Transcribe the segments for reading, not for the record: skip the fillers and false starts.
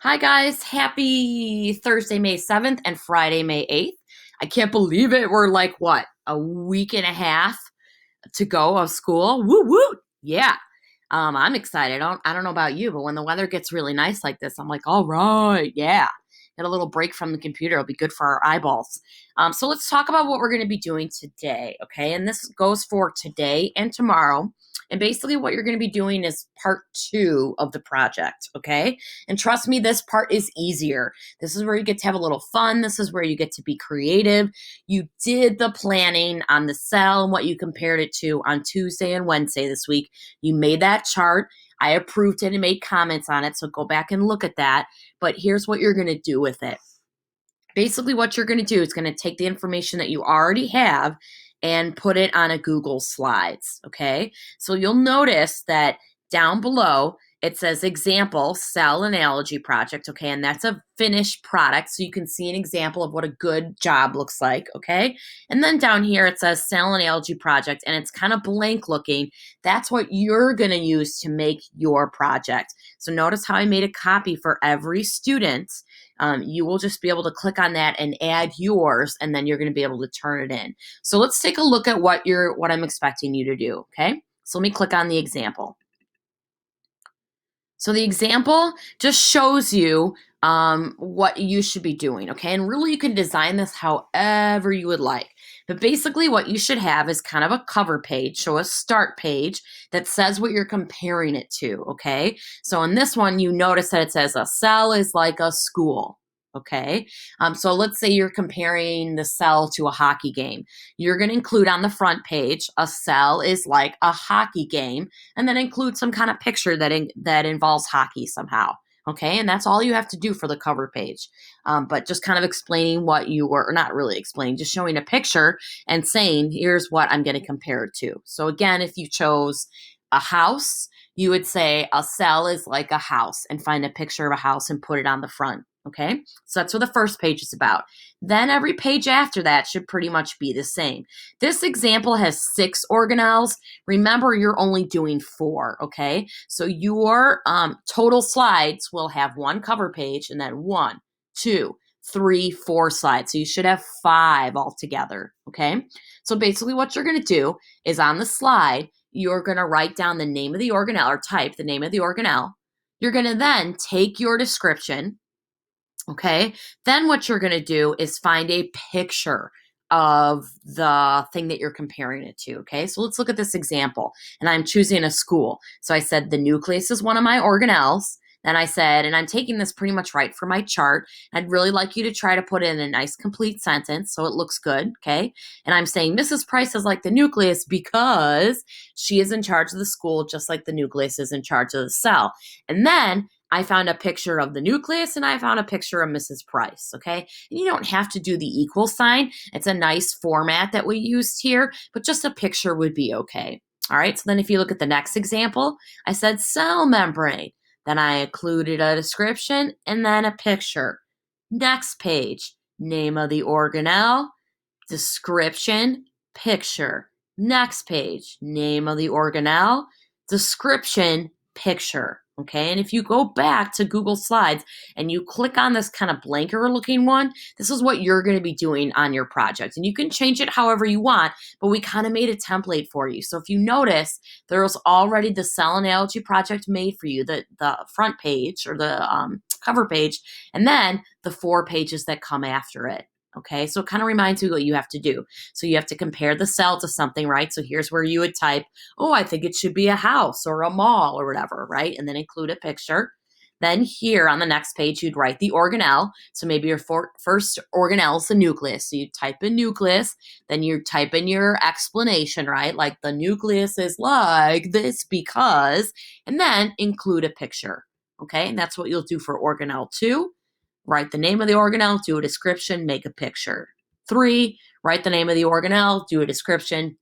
Hi, guys. Happy Thursday, May 7th and Friday, May 8th. I can't believe it. We're like, what, a week and a half to go of school? Woo woo. Yeah. I'm excited. I don't know about you, but when the weather gets really nice like this, I'm like, all right, yeah. Get a little break from the computer. It'll be good for our eyeballs. So let's talk about what we're going to be doing today, okay? And this goes for today and tomorrow. And basically, what you're going to be doing is part two of the project, okay? And trust me, this part is easier. This is where you get to have a little fun. This is where you get to be creative. You did the planning on the cell and what you compared it to on Tuesday and Wednesday this week. You made that chart. I approved it and made comments on it. So go back and look at that. But here's what you're going to do with it. Basically, what you're going to do is going to take the information that you already have and put it on a Google Slides. Okay. So you'll notice that down below, it says example cell analogy project. Okay. And that's a finished product. So you can see an example of what a good job looks like. Okay. And then down here, it says cell analogy project, and it's kind of blank looking. That's what you're going to use to make your project. So notice how I made a copy for every student. You will just be able to click on that and add yours, and then you're going to be able to turn it in. So let's take a look at what I'm expecting you to do. Okay. So let me click on the example. So the example just shows you what you should be doing, okay? And really, you can design this however you would like. But basically, what you should have is kind of a cover page, so a start page that says what you're comparing it to, okay? So in this one, you notice that it says a cell is like a school, okay? So let's say you're comparing the cell to a hockey game. You're going to include on the front page, a cell is like a hockey game, and then include some kind of picture that involves hockey somehow. Okay, and that's all you have to do for the cover page. But just kind of explaining what you were, or not really explaining, just showing a picture and saying, here's what I'm going to compare it to. So again, if you chose a house, you would say a cell is like a house and find a picture of a house and put it on the front. Okay, so that's what the first page is about. Then every page after that should pretty much be the same. This example has 6 organelles. Remember, you're only doing 4, okay? So your total slides will have 1 cover page and then 1, 2, 3, 4 slides. So you should have 5 altogether, okay? So basically what you're going to do is on the slide, you're going to write down the name of the organelle or type the name of the organelle. You're going to then take your description, okay? Then what you're going to do is find a picture of the thing that you're comparing it to, okay? So let's look at this example. And I'm choosing a school. So I said the nucleus is one of my organelles. Then I said, and I'm taking this pretty much right for my chart. I'd really like you to try to put in a nice complete sentence so it looks good, okay? And I'm saying Mrs. Price is like the nucleus because she is in charge of the school just like the nucleus is in charge of the cell. And then I found a picture of the nucleus and I found a picture of Mrs. Price, okay? And you don't have to do the equal sign. It's a nice format that we used here, but just a picture would be okay. All right, so then if you look at the next example, I said cell membrane. Then I included a description and then a picture. Next page, name of the organelle, description, picture. Next page, name of the organelle, description, picture. Okay, and if you go back to Google Slides and you click on this kind of blanker looking one, this is what you're going to be doing on your project. And you can change it however you want, but we kind of made a template for you. So if you notice, there's already the cell analogy project made for you, the front page or the cover page, and then the 4 pages that come after it. Okay, so it kind of reminds you what you have to do. So you have to compare the cell to something, right? So here's where you would type, oh, I think it should be a house or a mall or whatever, right? And then include a picture. Then here on the next page, you'd write the organelle. So maybe your first organelle is the nucleus. So you type in nucleus, then you type in your explanation, right? Like the nucleus is like this because, and then include a picture. Okay, and that's what you'll do for organelle 2. Write the name of the organelle, do a description, make a picture. 3, write the name of the organelle, do a description,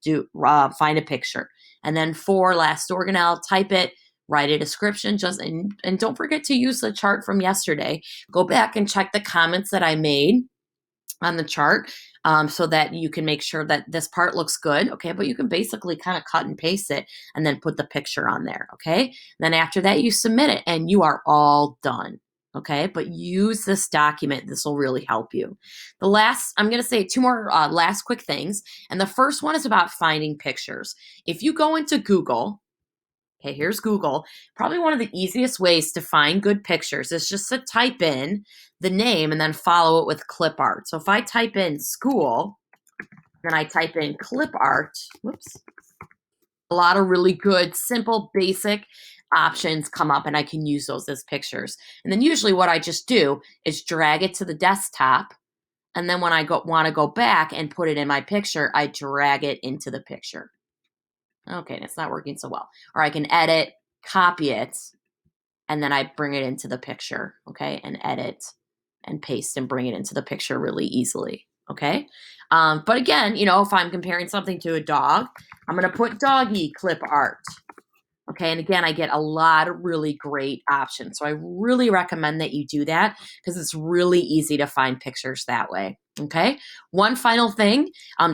find a picture. And then 4, last organelle, type it, write a description, and don't forget to use the chart from yesterday. Go back and check the comments that I made on the chart so that you can make sure that this part looks good, okay? But you can basically kind of cut and paste it and then put the picture on there, okay? Then after that, you submit it and you are all done. Okay, but use this document. This will really help you. I'm going to say two more last quick things. And the first one is about finding pictures. If you go into Google, okay, here's Google. Probably one of the easiest ways to find good pictures is just to type in the name and then follow it with clip art. So if I type in school, then I type in clip art, whoops, a lot of really good, simple, basic options come up and I can use those as pictures. And then usually what I just do is drag it to the desktop. And then when I want to go back and put it in my picture, I drag it into the picture. Okay, and it's not working so well. Or I can edit, copy it, and then I bring it into the picture, okay, and edit and paste and bring it into the picture really easily, okay? But again, if I'm comparing something to a dog, I'm going to put doggy clip art. Okay, and again, I get a lot of really great options. So I really recommend that you do that because it's really easy to find pictures that way. Okay, one final thing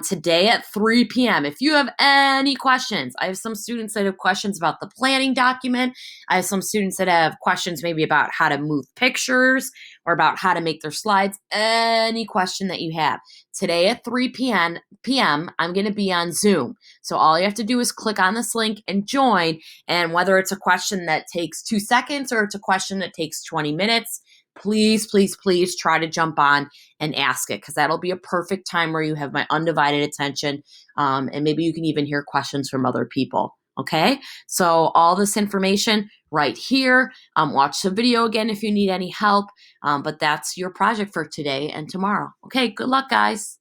today at 3 p.m. If you have any questions, I have some students that have questions about the planning document. I have some students that have questions maybe about how to move pictures or about how to make their slides. Any question that you have. Today at 3 p.m., I'm going to be on Zoom. So all you have to do is click on this link and join. And whether it's a question that takes 2 seconds or it's a question that takes 20 minutes, please, please, please try to jump on and ask it because that'll be a perfect time where you have my undivided attention. And maybe you can even hear questions from other people. Okay, so all this information right here. Watch the video again if you need any help. But that's your project for today and tomorrow. Okay, good luck, guys.